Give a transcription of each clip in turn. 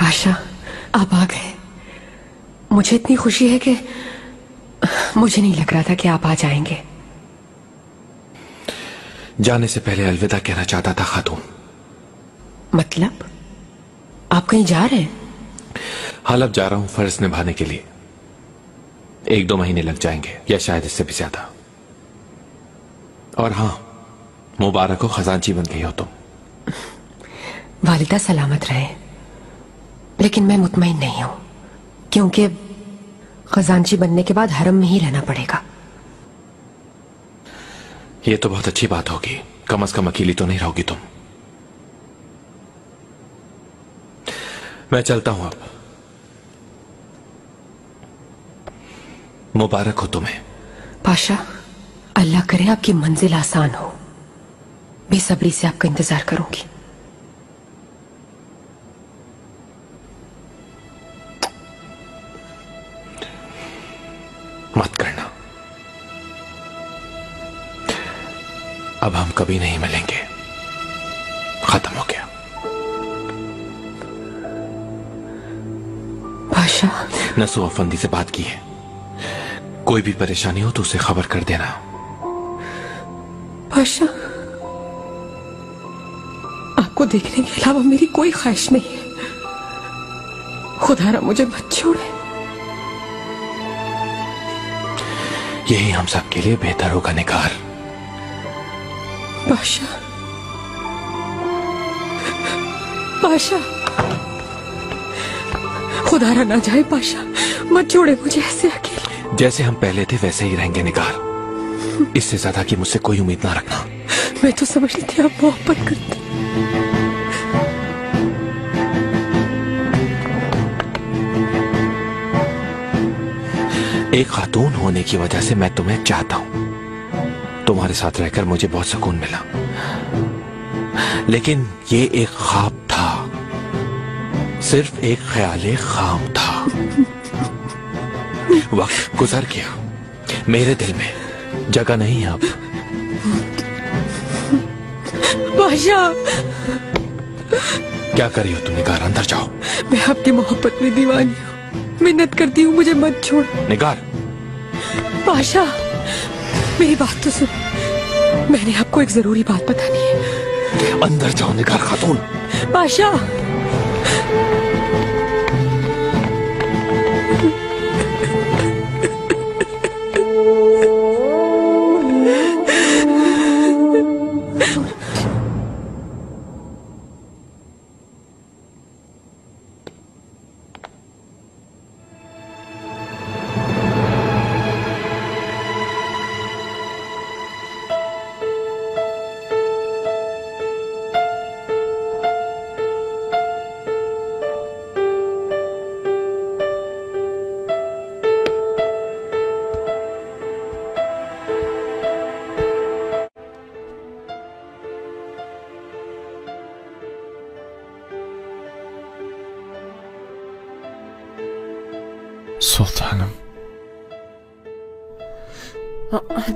पाशा, आप आ गए। मुझे इतनी खुशी है कि मुझे नहीं लग रहा था कि आप आ जाएंगे। जाने से पहले अलविदा कहना चाहता था खातून। मतलब आप कहीं जा रहे हैं? हलब जा रहा हूं फर्ज निभाने के लिए। 1-2 महीने लग जाएंगे या शायद इससे भी ज्यादा। और हां, मुबारक हो, खजांची बन गई हो तुम। वालिदा सलामत रहे, लेकिन मैं मुतमईन नहीं हूं, क्योंकि खजांची बनने के बाद हरम में ही रहना पड़ेगा। ये तो बहुत अच्छी बात होगी, कम से कम अकेली तो नहीं रहोगी तुम। मैं चलता हूं अब। मुबारक हो तुम्हें। पाशा, अल्लाह करे आपकी मंजिल आसान हो। बेसब्री से आपका इंतजार करूंगी। मत करना, अब हम कभी नहीं मिलेंगे, खत्म हो गया। पाशा, नसू अफंदी से बात की है, कोई भी परेशानी हो तो उसे खबर कर देना। पाशा, आपको देखने के अलावा मेरी कोई ख्वाहिश नहीं है। खुदारा मुझे मत छोड़े। यही हम सब के लिए बेहतर होगा निगार। पाशा, पाशा, खुदारा ना जाए पाशा, मत छोड़े मुझे ऐसे अकेले। जैसे हम पहले थे वैसे ही रहेंगे निगार। इससे ज्यादा की मुझसे कोई उम्मीद ना रखना। मैं तो समझती थी आप मोहब्बत करते। एक खातून होने की वजह से मैं तुम्हें चाहता हूं। तुम्हारे साथ रहकर मुझे बहुत सुकून मिला, लेकिन ये एक ख्वाब था, सिर्फ एक ख्याल खाम था। वक्त गुजर गया, मेरे दिल में जगह नहीं है अब। पाशा, क्या कर रही हो तुम निगार? अंदर जाओ। मैं आपकी मोहब्बत में दीवानी हूँ, मिन्नत करती हूँ, मुझे मत छोड़। निगार। पाशा, मेरी बात तो सुन, मैंने आपको एक जरूरी बात बतानी है। अंदर जाओ निगार खातून। पाशा, Sultanım.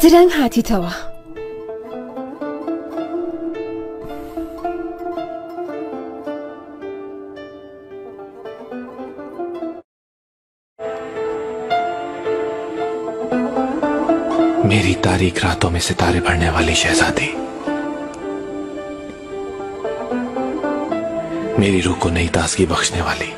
Direng hatitawa. मेरी तारीख रातों में सितारे भरने वाली शहजादी, मेरी रूह को नई ताजगी बख्शने वाली।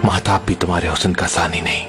महताब भी तुम्हारे हुस्न का सानी नहीं।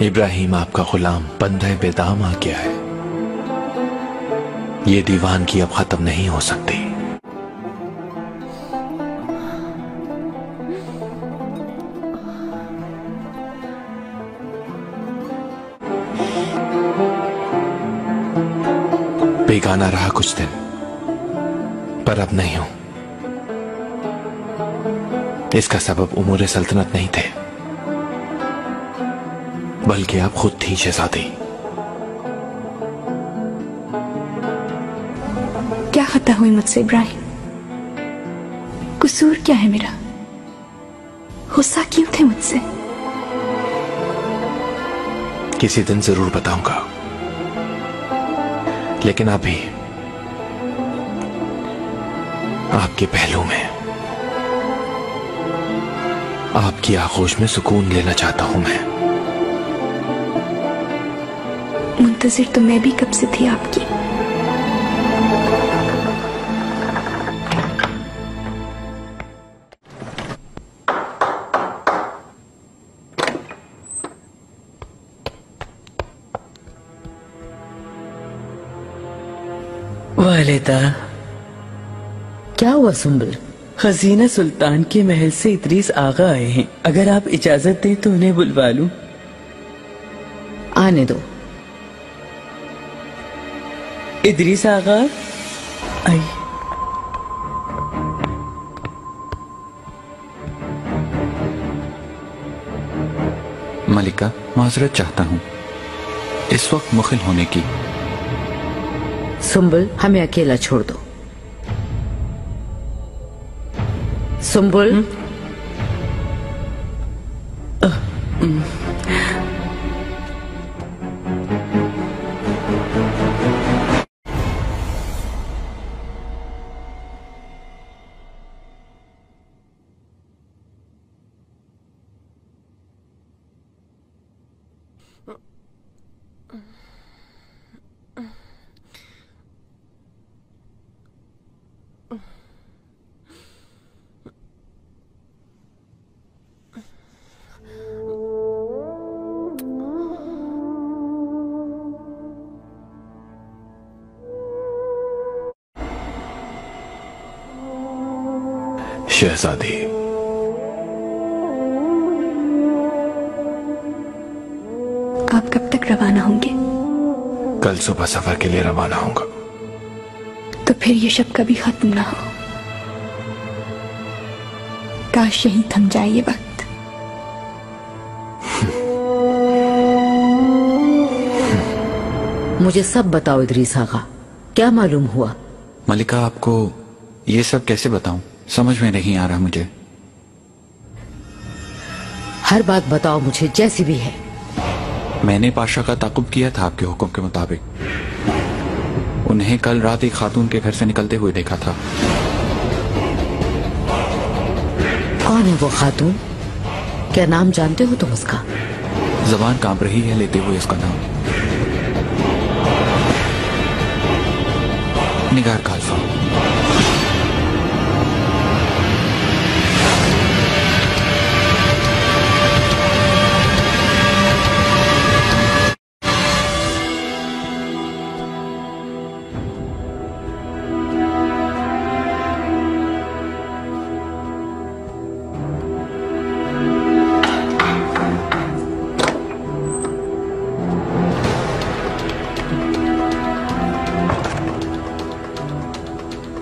इब्राहिम आपका गुलाम बंदे बेदाम आ गया है। ये दीवानगी अब खत्म नहीं हो सकती। बेगाना रहा कुछ दिन, पर अब नहीं हूं। इसका सबब उमूर सल्तनत नहीं थे, बल्कि आप खुद थी शहजादी। क्या खता हुई मुझसे इब्राहिम? कसूर क्या है मेरा? गुस्सा क्यों थे मुझसे? किसी दिन जरूर बताऊंगा, लेकिन अभी आपके पहलू में, आपकी आगोश में सुकून लेना चाहता हूं मैं। मुंतजिर तो मैं भी कब से थी आपकी। वालिदा, क्या हुआ सुंबल? खजीना सुल्तान के महल से इदरीस आगा आए हैं। अगर आप इजाजत दें तो उन्हें बुलवा लूं। आने दो। इदरीस आगा आई। मलिका, माजरत चाहता हूँ इस वक्त मुखिल होने की। सुंबल, हमें अकेला छोड़ दो। सुंबल, शहजादी, आप कब तक रवाना होंगे? कल सुबह सफर के लिए रवाना होऊंगा। तो फिर ये शब कभी खत्म ना हो। काश यहीं थम जाए ये वक्त। मुझे सब बताओ इदरीस आगा, क्या मालूम हुआ? मलिका, आपको ये सब कैसे बताऊं, समझ में नहीं आ रहा मुझे। हर बात बताओ मुझे, जैसी भी है। मैंने पाशा का ताकुब किया था आपके हुक्म के मुताबिक। उन्हें कल रात एक खातून के घर से निकलते हुए देखा था। कौन है वो खातून? क्या नाम जानते हो तुम उसका? जबान कांप रही है लेते हुए उसका नाम। निगार खालसा।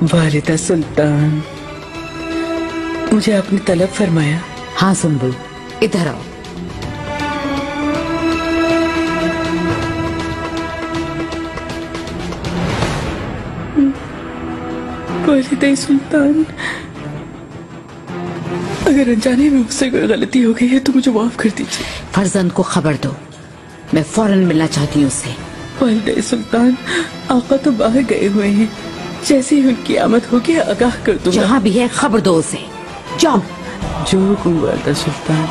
वालिदा सुल्तान, मुझे आपने तलब फरमाया। हाँ सुंबल, इधर आओ। वालिदा सुल्तान, अगर अनजाने में मुझसे कोई गलती हो गई है तो मुझे माफ कर दीजिए। फरजंद को खबर दो, मैं फौरन मिलना चाहती हूँ उससे। वालिदा सुल्तान, आका तो बाहर गए हुए हैं। जैसे ही उनकी आमद होगी आगाह कर दूंगा। जहाँ भी है खबर दो उसे। जाओ। जो हुक्म वालिदा सुल्तान।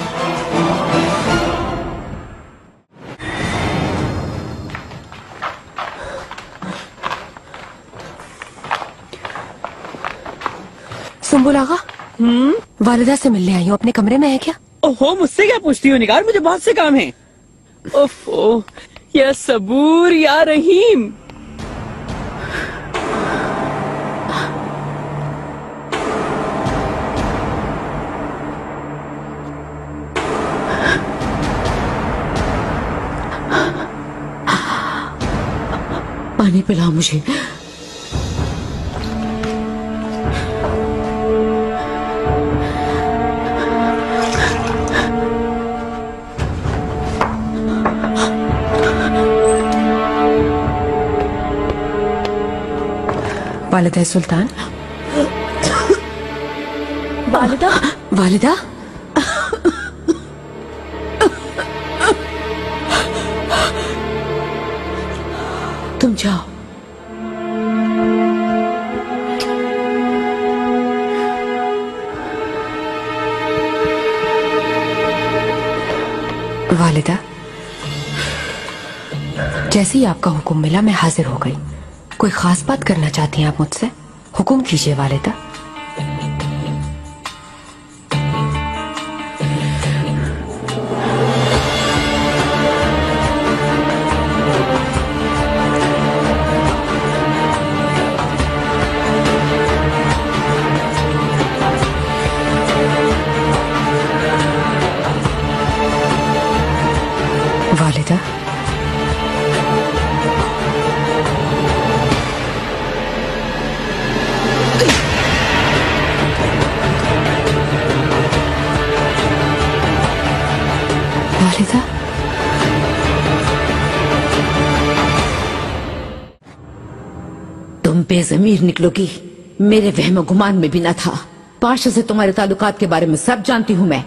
सुंबुल आगा, वालिदा से मिलने आई हूँ। अपने कमरे में है क्या? ओहो, मुझसे क्या पूछती हो निगार, मुझे बहुत से काम हैं। ओफो, या सबूर या रहीम। पानी पिलाओ मुझे। वालिदा सुल्तान। वालिदा, वालिदा, तुम जाओ। वालिदा, जैसे ही आपका हुक्म मिला मैं हाजिर हो गई। कोई खास बात करना चाहती हैं आप मुझसे? हुक्म कीजिए वालिदा। वालिदा, वालिदा, तुम बेजमीर निकलोगी, मेरे वहम गुमान में भी न था। पाशा से तुम्हारे ताल्लुकात के बारे में सब जानती हूँ मैं।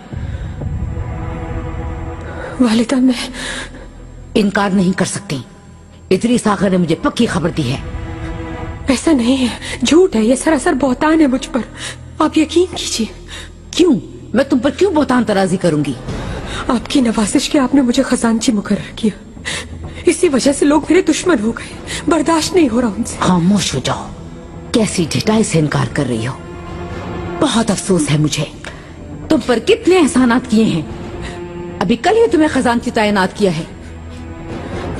वालिदा, मैं इनकार नहीं कर सकती। इदरीस आगा ने मुझे पक्की खबर दी है। ऐसा नहीं है, झूठ है, ये सरासर बहतान है मुझ पर। आप यकीन कीजिए। क्यों? मैं तुम पर क्यों बहतान तराजी करूंगी? आपकी नवाजिश के आपने मुझे खजानची मुकर्रर किया। इसी वजह से लोग मेरे दुश्मन हो गए। बर्दाश्त नहीं हो रहा उनसे। खामोश हो जाओ। कैसी ढिठाई से इनकार कर रही हो। बहुत अफसोस है मुझे। तुम पर कितने एहसानात किए हैं। अभी कल ही तुम्हें खजानची तैनात किया है।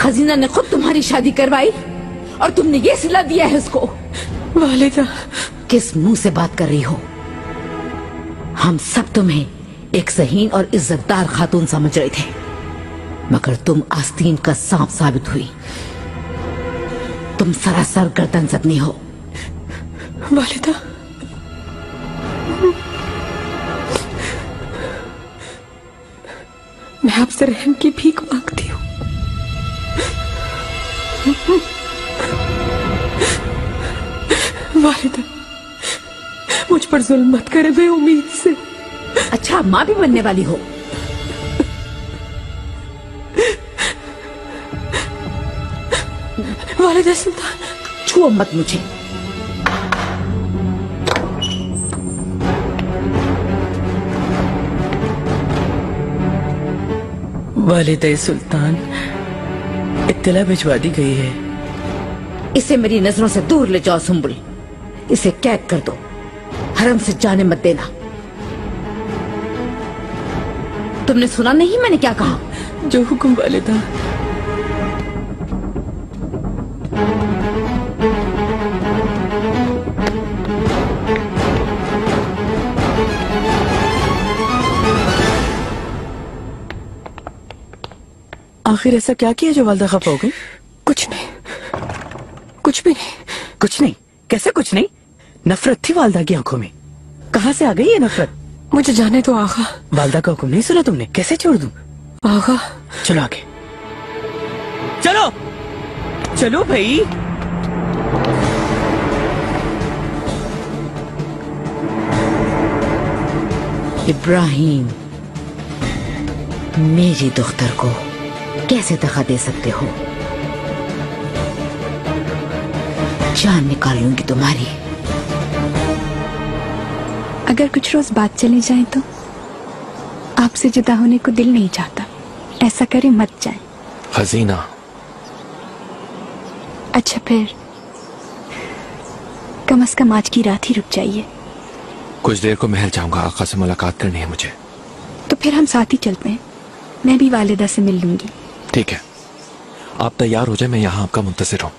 खजीना ने खुद तुम्हारी शादी करवाई और तुमने ये सिला दिया है उसको। वालिदा, किस मुंह से बात कर रही हो? हम सब तुम्हें एक ज़हीन और इज्जतदार खातून समझ रहे थे, मगर तुम आस्तीन का सांप साबित हुई। तुम सरासर गर्दन ज़दनी हो। वालिदा, मैं आपसे रहम की भीख मांगती हूँ। वालिदा, मुझ पर जुल्म मत करे बेउम्मीद से। अच्छा, माँ भी बनने वाली हो? वालिदा सुल्तान, छुओ मत मुझे। वालिदा सुल्तान, इत्तला भिजवा दी गई है। इसे मेरी नजरों से दूर ले जाओ सुम्बुल। इसे कैद कर दो, हरम से जाने मत देना। तुमने सुना नहीं मैंने क्या कहा? जो हुक्म वालिदा। आखिर ऐसा क्या किया जो वालिदा खफा हो गई? कुछ नहीं, कुछ भी नहीं। कुछ नहीं? कैसे कुछ नहीं? नफरत थी वालिदा की आंखों में। कहाँ से आ गई ये नफरत? मुझे जाने दो आगा। वालिदा का हुक्म नहीं सुना तुमने? कैसे छोड़ दूं? आगा, चलो आगे चलो। चलो भाई। इब्राहिम, मेरी दुख्तर को कैसे दगा दे सकते हो? जान निकाल लूंगी तुम्हारी। अगर कुछ रोज बात चली जाए तो? आपसे जुदा होने को दिल नहीं चाहता। ऐसा करे मत जाए। खजीना, अच्छा फिर कम से कम आज की रात ही रुक जाइए। कुछ देर को महल जाऊंगा, आका से मुलाकात करनी है मुझे। तो फिर हम साथ ही चलते हैं। मैं भी वालिदा से मिल लूंगी। ठीक है, आप तैयार हो जाए, मैं यहाँ आपका मुंतजिर हूँ।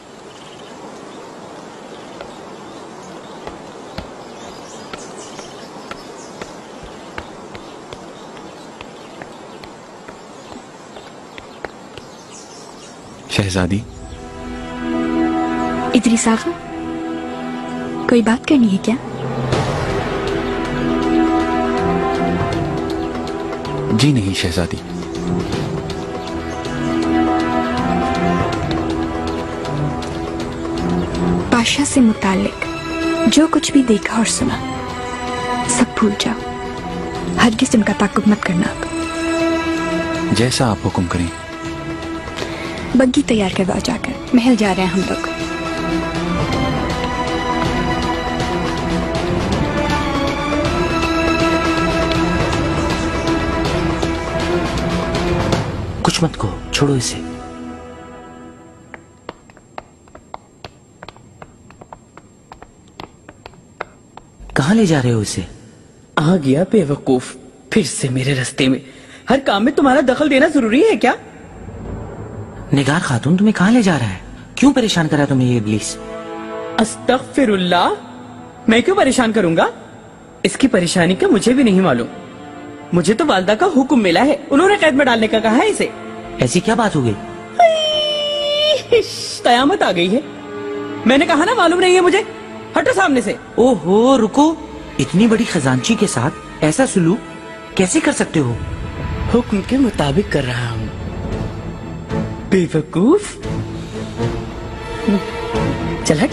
शहजादी, इदरीस आगा, कोई बात करनी है क्या? जी नहीं शहजादी। पाशा से मुतालिक जो कुछ भी देखा और सुना सब भूल जाओ। हरगिज़ उनका ताक़ुब मत करना। जैसा आप हुक्म करें। बग्गी तैयार करवाओ, जाकर महल जा रहे हैं हम लोग। कुछ मत कहो, छोड़ो इसे। कहाँ ले जा रहे हो इसे? आ गया बेवकूफ फिर से मेरे रास्ते में। हर काम में तुम्हारा दखल देना जरूरी है क्या? निगार खातून, तुम्हें कहाँ ले जा रहा है? क्यों परेशान करा तुम्हें ये इब्लीस? अस्तगफिरुल्लाह, मैं क्यों परेशान करूंगा? इसकी परेशानी का मुझे भी नहीं मालूम। मुझे तो वालदा का हुक्म मिला है, उन्होंने कैद में डालने का कहा है इसे। ऐसी क्या बात हो गई? कयामत आ गई है। मैंने कहा ना मालूम नहीं है मुझे, हटो सामने से। ओहो रुको, इतनी बड़ी खजांची के साथ ऐसा सुलूक कैसे कर सकते हो? हुक्म के मुताबिक कर रहा हूँ बेवकूफ। चल हट।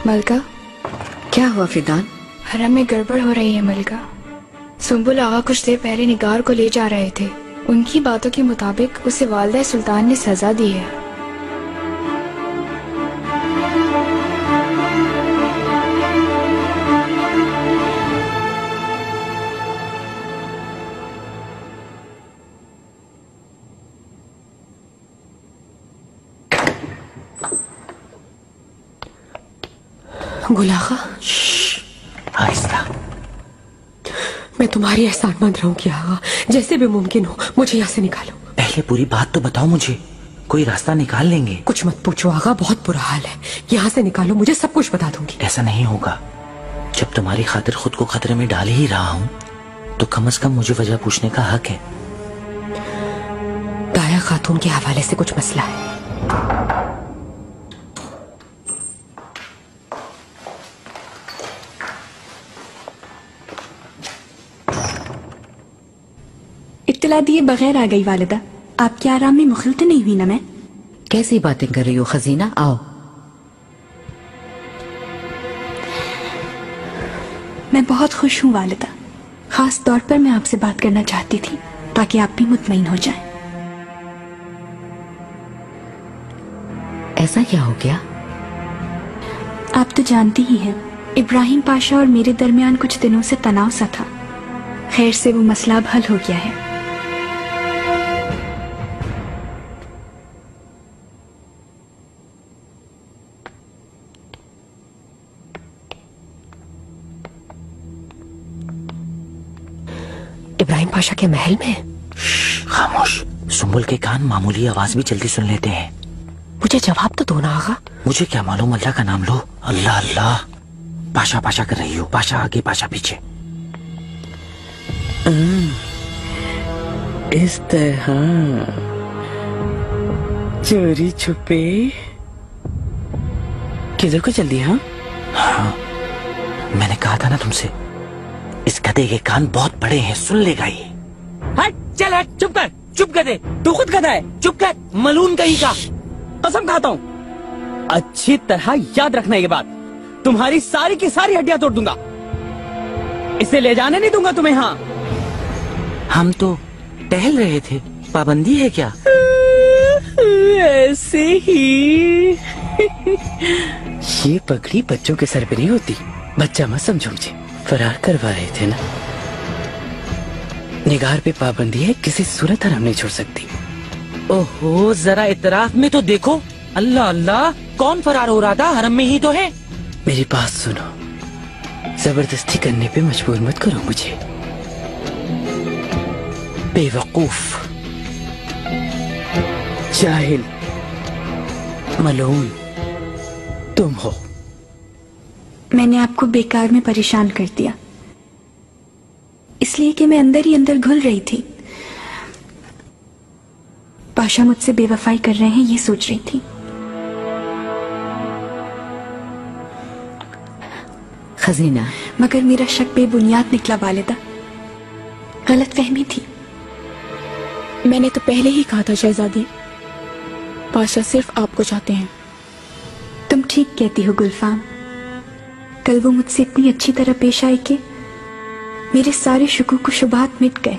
मलका, क्या हुआ फिदान? हरम में गड़बड़ हो रही है मलका। सुंबुल आगा कुछ देर पहले निगार को ले जा रहे थे। उनकी बातों के मुताबिक उसे वालिदा सुल्तान ने सजा दी है। गुलाखा, आहिस्ता। मैं तुम्हारी एहसानमंद रहूंगी आगा। जैसे भी मुमकिन हो मुझे यहाँ से निकालो। पहले पूरी बात तो बताओ मुझे, कोई रास्ता निकाल लेंगे। कुछ मत पूछो आगा, बहुत बुरा हाल है। यहाँ से निकालो, मुझे सब कुछ बता दूंगी। ऐसा नहीं होगा। जब तुम्हारी खातिर खुद को खतरे में डाल ही रहा हूँ तो कम से कम मुझे वजह पूछने का हक है। दाया खातून के हवाले से कुछ मसला है। इत्तला दिए बगैर आ गई वालिदा। आपके आराम में मुखिल तो नहीं हुई ना मैं? कैसी बातें कर रही हो खजीना? आओ। मैं बहुत खुश हूँ वालिदा। खास तौर पर मैं आपसे बात करना चाहती थी ताकि आप भी मुतमईन हो जाएं। ऐसा क्या हो गया? आप तो जानती ही हैं, इब्राहिम पाशा और मेरे दरमियान कुछ दिनों से तनाव सा था। खैर से वो मसला अब हल हो गया है। इब्राहिम पाशा के महल में? खामोश। सुंबुल के कान मामूली आवाज भी जल्दी सुन लेते हैं। मुझे जवाब तो दो ना आगा। मुझे क्या मालूम, अल्लाह का नाम लो। अल्लाह अल्लाह। पाशा पाशा कर रही हो, पाशा आगे पाशा पीछे। इस तरह चोरी छुपे किधर को चल दिया? हाँ, मैंने कहा था ना तुमसे, इस गधे के कान बहुत बड़े हैं, सुन लेगा ये। हट, चल हट, चुप कर, चुप कर दे। तू खुद गधा है, चुप कर, मलून कहीं का। कसम खाता हूँ, अच्छी तरह याद रखना ये बात। तुम्हारी सारी की सारी हड्डियां तोड़ दूंगा। इसे ले जाने नहीं दूंगा तुम्हें। हाँ, हम तो टहल रहे थे, पाबंदी है क्या? ऐसे ही। ये पगड़ी बच्चों के सर पे नहीं होती, बच्चा मत समझो मुझे। फरार करवा रहे थे ना। निगार पे पाबंदी है, किसी सूरत हराम नहीं छोड़ सकती। ओहो, जरा इतराफ में तो देखो। अल्लाह अल्लाह, कौन फरार हो रहा था? हरम में ही तो है। मेरी बात सुनो, जबरदस्ती करने पे मजबूर मत करो मुझे। बेवकूफ, जाहिल, मलून तुम हो। मैंने आपको बेकार में परेशान कर दिया, इसलिए कि मैं अंदर ही अंदर घुल रही थी। पाशा मुझसे बेवफाई कर रहे हैं ये सोच रही थी। खजीना, मगर मेरा शक बेबुनियाद निकला वालिदा। गलत फहमी थी। मैंने तो पहले ही कहा था शहजादी, पाशा सिर्फ आपको चाहते हैं। तुम ठीक कहती हो गुलफाम। कल वो मुझसे इतनी अच्छी तरह पेश आई कि मेरे सारे शुकूक व शुबहात मिट गए।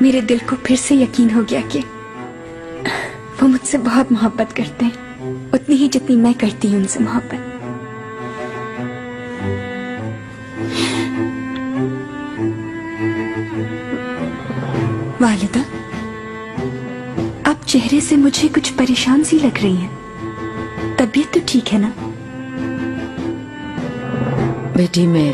मेरे दिल को फिर से यकीन हो गया कि वो मुझसे बहुत मोहब्बत करते हैं, उतनी ही जितनी मैं करती हूँ उनसे मोहब्बत। वालिदा, आप चेहरे से मुझे कुछ परेशान सी लग रही हैं। तबीयत तो ठीक है ना? बेटी, मैं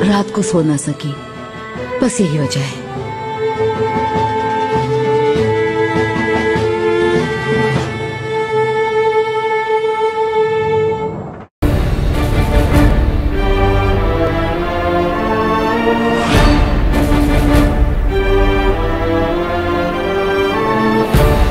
रात को सो ना सकी, बस यही वजह है।